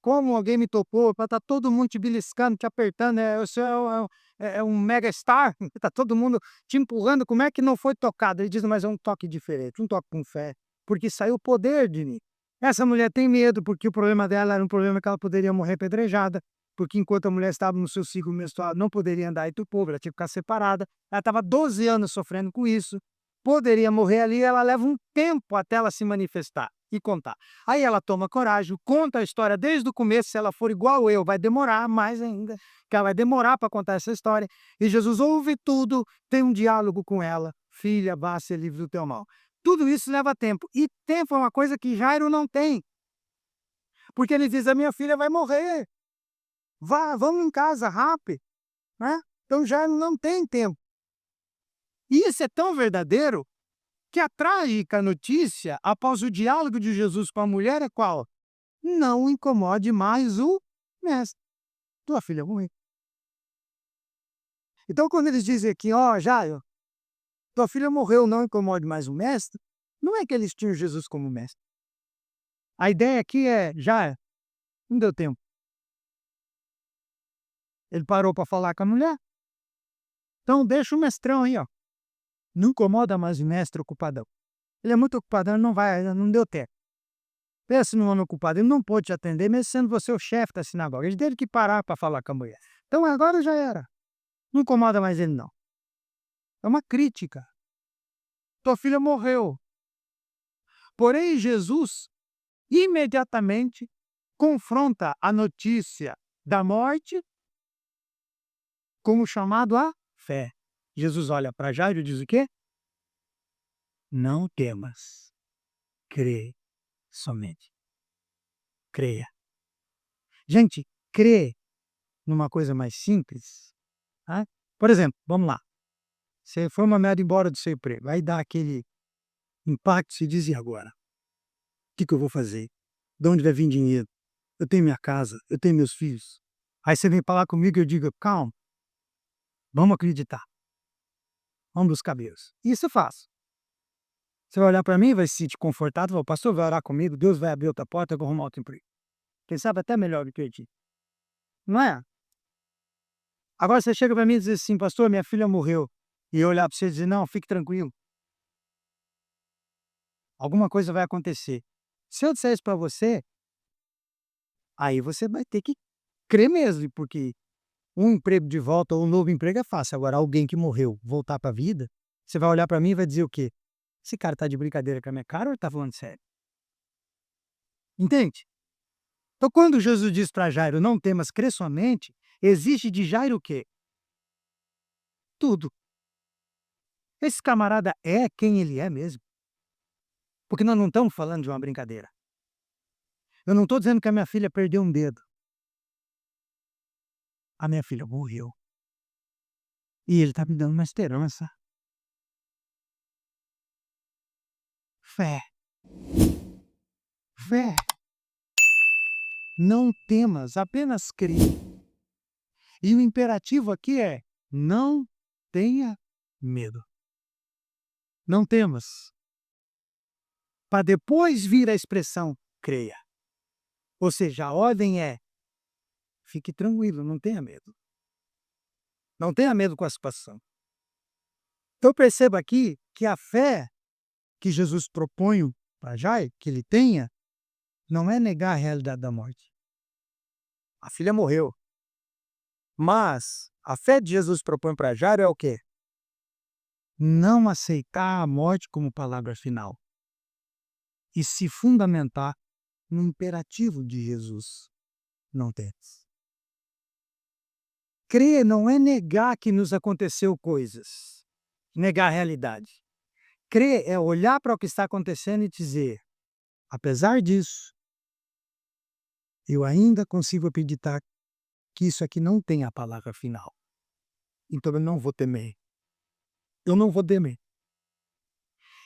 como alguém me tocou? Tá todo mundo te beliscando, te apertando, o senhor é um mega star, tá todo mundo te empurrando, como é que não foi tocado? Ele diz: mas é um toque diferente, um toque com fé, porque saiu o poder de mim. Essa mulher tem medo, porque o problema dela era um problema que ela poderia morrer apedrejada, porque enquanto a mulher estava no seu ciclo menstrual, não poderia andar entre o povo, ela tinha que ficar separada. Ela estava 12 anos sofrendo com isso, poderia morrer ali, ela leva um tempo até ela se manifestar e contar. Aí ela toma coragem, conta a história desde o começo. Se ela for igual eu, vai demorar mais ainda, que ela vai demorar para contar essa história. E Jesus ouve tudo, tem um diálogo com ela: filha, vá ser livre do teu mal. Tudo isso leva tempo. E tempo é uma coisa que Jairo não tem. Porque ele diz: a minha filha vai morrer. Vá, vamos em casa, rápido. Né? Então Jairo não tem tempo. E isso é tão verdadeiro que a trágica notícia, após o diálogo de Jesus com a mulher, é qual? Não incomode mais o mestre. Tua filha morreu. Então, quando eles dizem aqui: ó, Jairo, tua filha morreu, não incomode mais o mestre, não é que eles tinham Jesus como mestre. A ideia aqui é: Jairo, não deu tempo. Ele parou para falar com a mulher. Então, deixa o mestrão aí, ó. Não incomoda mais o mestre ocupadão. Ele é muito ocupadão, ele não vai, não deu tempo. Pensa num homem ocupado, ele não pôde te atender, mesmo sendo você o chefe da sinagoga. Ele teve que parar para falar com a mulher. Então, agora já era. Não incomoda mais ele, não. É uma crítica. Tua filha morreu. Porém, Jesus imediatamente confronta a notícia da morte com o chamado à fé. Jesus olha para Jairo e diz o quê? Não temas, crê somente. Creia. Gente, crê numa coisa mais simples. Tá? Por exemplo, vamos lá. Você foi mandado embora do seu emprego. Aí dá aquele impacto, se diz: e agora? O que eu vou fazer? De onde vai vir dinheiro? Eu tenho minha casa, eu tenho meus filhos. Aí você vem falar comigo e eu digo: calma, vamos acreditar, vamos buscar Deus. Isso eu faço. Você vai olhar para mim, vai se sentir confortável, o pastor vai orar comigo, Deus vai abrir outra porta, eu vou arrumar outro emprego. Quem sabe até melhor do que eu tinha. Não é? Agora você chega para mim e diz assim: pastor, minha filha morreu. E eu olhar para você e dizer: não, fique tranquilo, alguma coisa vai acontecer. Se eu disser isso para você, aí você vai ter que crer mesmo, porque um emprego de volta ou um novo emprego é fácil. Agora, alguém que morreu voltar para a vida, você vai olhar para mim e vai dizer o quê? Esse cara tá de brincadeira com a minha cara ou ele tá falando sério? Entende? Então, quando Jesus diz para Jairo: não temas, crê somente, exige de Jairo o quê? Tudo. Esse camarada é quem ele é mesmo. Porque nós não estamos falando de uma brincadeira. Eu não estou dizendo que a minha filha perdeu um dedo. A minha filha morreu. E ele está me dando uma esperança. Fé. Fé. Não temas, apenas crê. E o imperativo aqui é: não tenha medo. Não temas. Para depois vir a expressão creia. Ou seja, a ordem é: fique tranquilo, não tenha medo. Não tenha medo com a situação. Então perceba aqui que a fé que Jesus propõe para Jairo, que ele tenha, não é negar a realidade da morte. A filha morreu. Mas a fé de Jesus propõe para Jairo é o quê? Não aceitar a morte como palavra final. E se fundamentar no imperativo de Jesus. Não temas. Crer não é negar que nos aconteceu coisas. Negar a realidade. Crer é olhar para o que está acontecendo e dizer: apesar disso, eu ainda consigo acreditar que isso aqui não tem a palavra final. Então eu não vou temer. Eu não vou temer.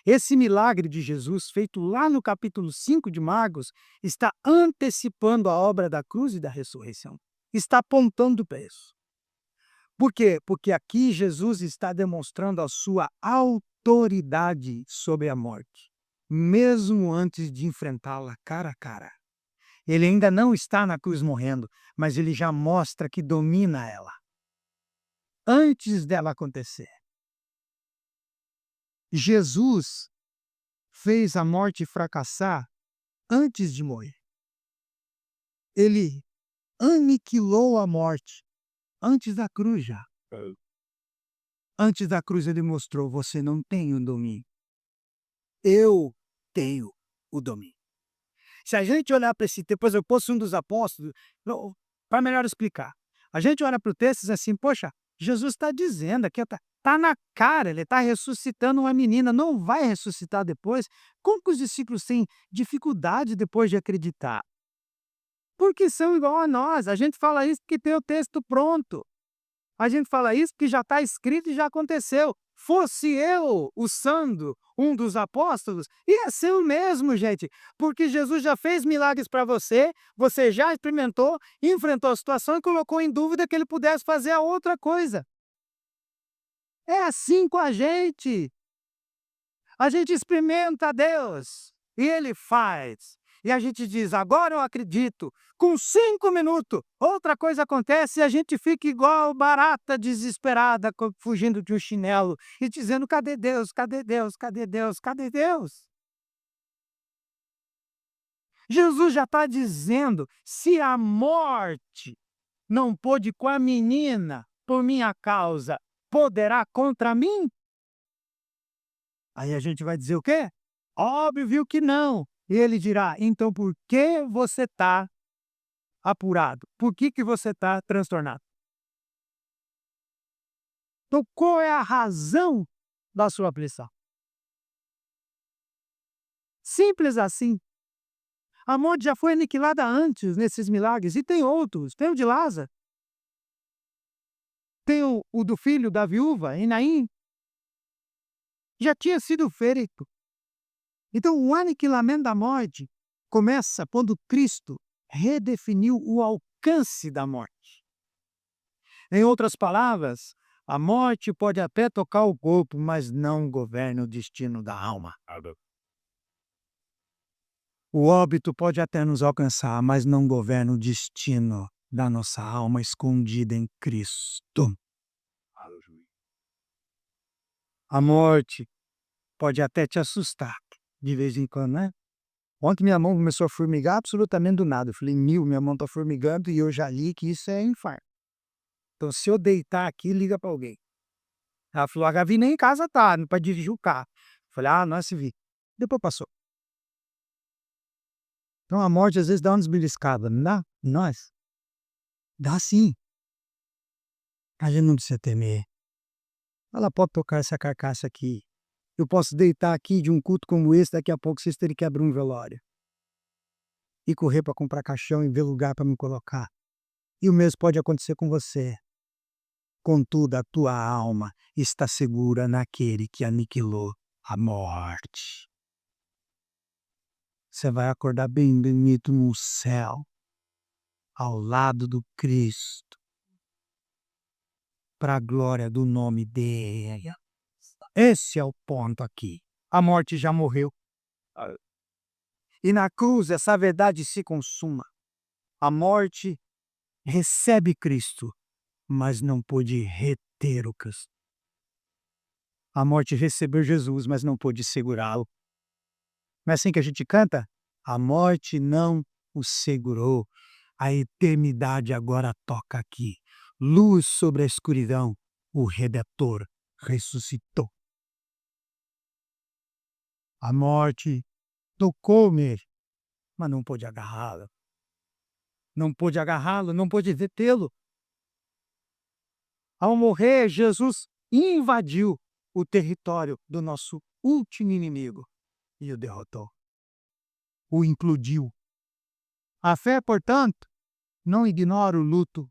Esse milagre de Jesus, feito lá no capítulo 5 de Marcos, está antecipando a obra da cruz e da ressurreição. Está apontando para isso. Por quê? Porque aqui Jesus está demonstrando a sua autoridade sobre a morte, mesmo antes de enfrentá-la cara a cara. Ele ainda não está na cruz morrendo, mas ele já mostra que domina ela, antes dela acontecer. Jesus fez a morte fracassar antes de morrer. Ele aniquilou a morte antes da cruz já. Antes da cruz ele mostrou: você não tem o domínio. Eu tenho o domínio. Se a gente olhar para esse texto, por exemplo, fosse um dos apóstolos, para melhor explicar, a gente olha para o texto e diz assim: poxa, Jesus está dizendo aqui, está na cara, ele está ressuscitando uma menina, não vai ressuscitar depois. Como que os discípulos têm dificuldade depois de acreditar? Porque são igual a nós, a gente fala isso porque tem o texto pronto. A gente fala isso porque já está escrito e já aconteceu. Fosse eu usando um dos apóstolos, ia ser o mesmo, gente. Porque Jesus já fez milagres para você, você já experimentou, enfrentou a situação e colocou em dúvida que ele pudesse fazer a outra coisa. É assim com a gente. A gente experimenta Deus e ele faz. E a gente diz: agora eu acredito. Com 5 minutos, outra coisa acontece e a gente fica igual barata desesperada, fugindo de um chinelo e dizendo: cadê Deus? Cadê Deus? Cadê Deus? Cadê Deus? Jesus já está dizendo: se a morte não pôde com a menina por minha causa, poderá contra mim? Aí a gente vai dizer o quê? Óbvio que não. E ele dirá: então por que você está apurado? Por que você está transtornado? Então qual é a razão da sua aflição? Simples assim. A morte já foi aniquilada antes nesses milagres, e tem outros. Tem o de Lázaro, tem o do filho da viúva, em Naim, já tinha sido feito. Então o aniquilamento da morte começa quando Cristo redefiniu o alcance da morte. Em outras palavras, a morte pode até tocar o corpo, mas não governa o destino da alma. O óbito pode até nos alcançar, mas não governa o destino da nossa alma escondida em Cristo. A morte pode até te assustar, de vez em quando, né? Ontem minha mão começou a formigar absolutamente do nada. Eu falei: minha mão está formigando e eu já li que isso é infarto. Então, se eu deitar aqui, liga para alguém. Ela falou: a Gavi nem em casa tá, para dirigir o carro. Eu falei: nossa, vi. Depois passou. Então a morte às vezes dá uma desbeliscada, não dá? Em nós? Dá sim. A gente não precisa temer. Ela pode tocar essa carcaça aqui. Eu posso deitar aqui de um culto como esse, daqui a pouco vocês terem que abrir um velório. e correr para comprar caixão e ver lugar para me colocar. E o mesmo pode acontecer com você. Contudo, a tua alma está segura naquele que aniquilou a morte. Você vai acordar bem bonito no céu, ao lado do Cristo, para a glória do nome dele. Esse é o ponto aqui. A morte já morreu. E na cruz essa verdade se consuma. A morte recebe Cristo, mas não pôde reter o Cristo. A morte recebeu Jesus, mas não pôde segurá-lo. Não é assim que a gente canta? A morte não o segurou. A eternidade agora toca aqui. Luz sobre a escuridão, o Redentor ressuscitou. A morte tocou nele, mas não pôde agarrá-lo. Não pôde agarrá-lo, não pôde detê-lo. Ao morrer, Jesus invadiu o território do nosso último inimigo e o derrotou. O implodiu. A fé, portanto, não ignora o luto,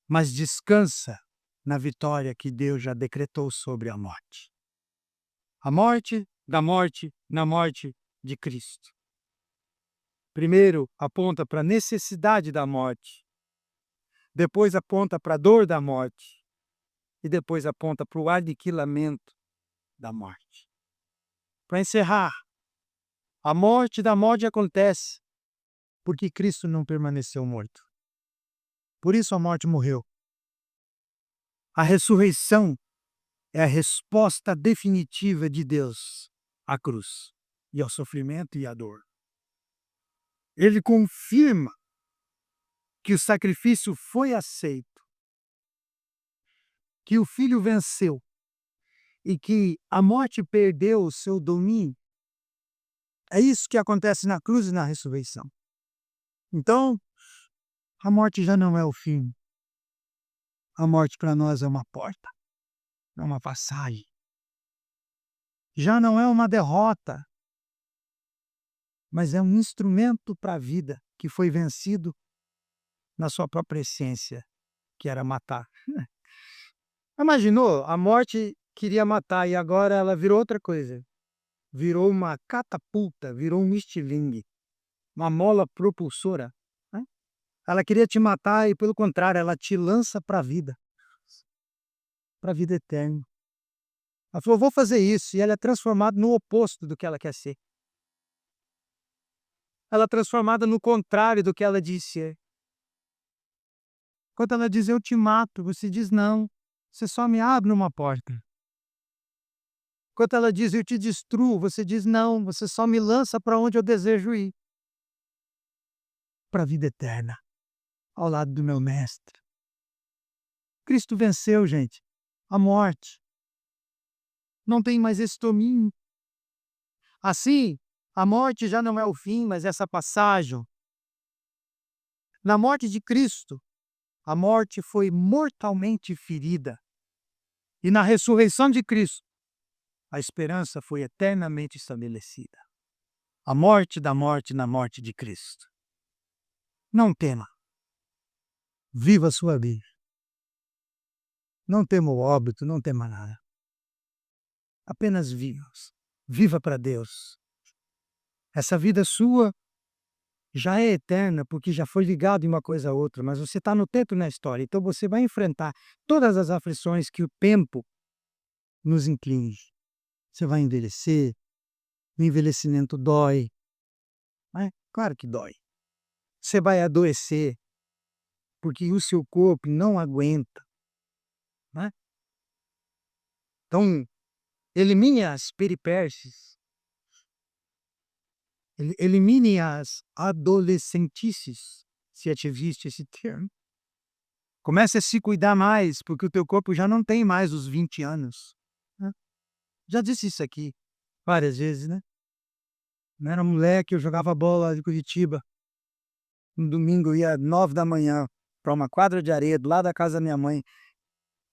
mas descansa na vitória que Deus já decretou sobre a morte. A morte da morte na morte de Cristo. Primeiro aponta para a necessidade da morte, depois aponta para a dor da morte e depois aponta para o aniquilamento da morte. Para encerrar, a morte da morte acontece porque Cristo não permaneceu morto. Por isso a morte morreu. A ressurreição é a resposta definitiva de Deus à cruz e ao sofrimento e à dor. Ele confirma que o sacrifício foi aceito, que o Filho venceu e que a morte perdeu o seu domínio. É isso que acontece na cruz e na ressurreição. Então, a morte já não é o fim. A morte para nós é uma porta, é uma passagem. Já não é uma derrota, mas é um instrumento para a vida que foi vencido na sua própria essência, que era matar. Imaginou? A morte queria matar e agora ela virou outra coisa. Virou uma catapulta, virou um estilingue, uma mola propulsora, né? Ela queria te matar e, pelo contrário, ela te lança para a vida eterna. Ela falou, vou fazer isso, e ela é transformada no oposto do que ela quer ser. Ela é transformada no contrário do que ela disse ser. Quando ela diz, eu te mato, você diz, não, você só me abre uma porta. Quando ela diz, eu te destruo, você diz, não, você só me lança para onde eu desejo ir. Para a vida eterna, ao lado do meu mestre. Cristo venceu, gente, a morte. Não tem mais esse domínio. Assim, a morte já não é o fim, mas essa passagem. Na morte de Cristo, a morte foi mortalmente ferida. E na ressurreição de Cristo, a esperança foi eternamente estabelecida. A morte da morte na morte de Cristo. Não tema. Viva a sua vida. Não tema o óbito, não tema nada. Apenas viva. Viva para Deus. Essa vida sua já é eterna, porque já foi ligado em uma coisa a outra, mas você está no tempo na história, então você vai enfrentar todas as aflições que o tempo nos incline. Você vai envelhecer, o envelhecimento dói, né? Claro que dói. Você vai adoecer, porque o seu corpo não aguenta, né? Então, elimine as peripécias, elimine as adolescentices, se existe esse termo. Comece a se cuidar mais, porque o teu corpo já não tem mais os 20 anos. Né? Já disse isso aqui várias vezes, né? Eu era moleque, eu jogava bola de Curitiba. No domingo eu ia às 9 da manhã para uma quadra de areia do lado da casa da minha mãe.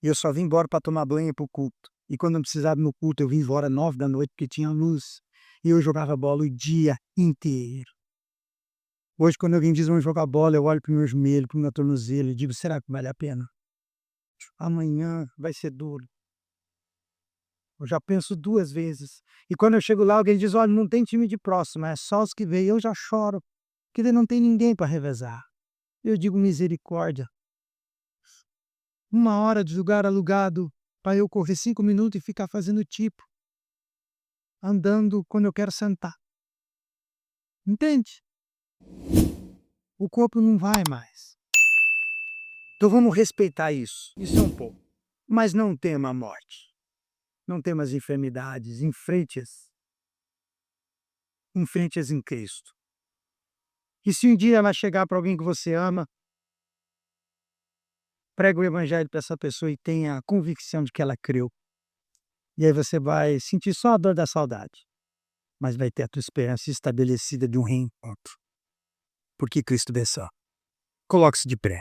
E eu só vim embora para tomar banho e ir para o culto. E quando eu precisava ir no culto, eu vim embora às 9 da noite porque tinha luz. E eu jogava bola o dia inteiro. Hoje, quando alguém diz vamos jogar bola, eu olho para o meu joelho, para o meu tornozelo e digo, será que vale a pena? Amanhã vai ser duro. Eu já penso 2 vezes. E quando eu chego lá, alguém diz: "Olha, não tem time de próxima, é só os que vêm", eu já choro, porque daí não tem ninguém para revezar. Eu digo: "Misericórdia, 1 hora de lugar alugado para eu correr 5 minutos e ficar fazendo tipo, andando quando eu quero sentar", entende? O corpo não vai mais. Então vamos respeitar isso, isso é um pouco. Mas não tema a morte, não tema as enfermidades, enfrente-as em Cristo. E se um dia ela chegar para alguém que você ama, prega o evangelho para essa pessoa e tenha a convicção de que ela creu. E aí você vai sentir só a dor da saudade, mas vai ter a tua esperança estabelecida de um reencontro, porque Cristo desceu. Coloque-se de pé.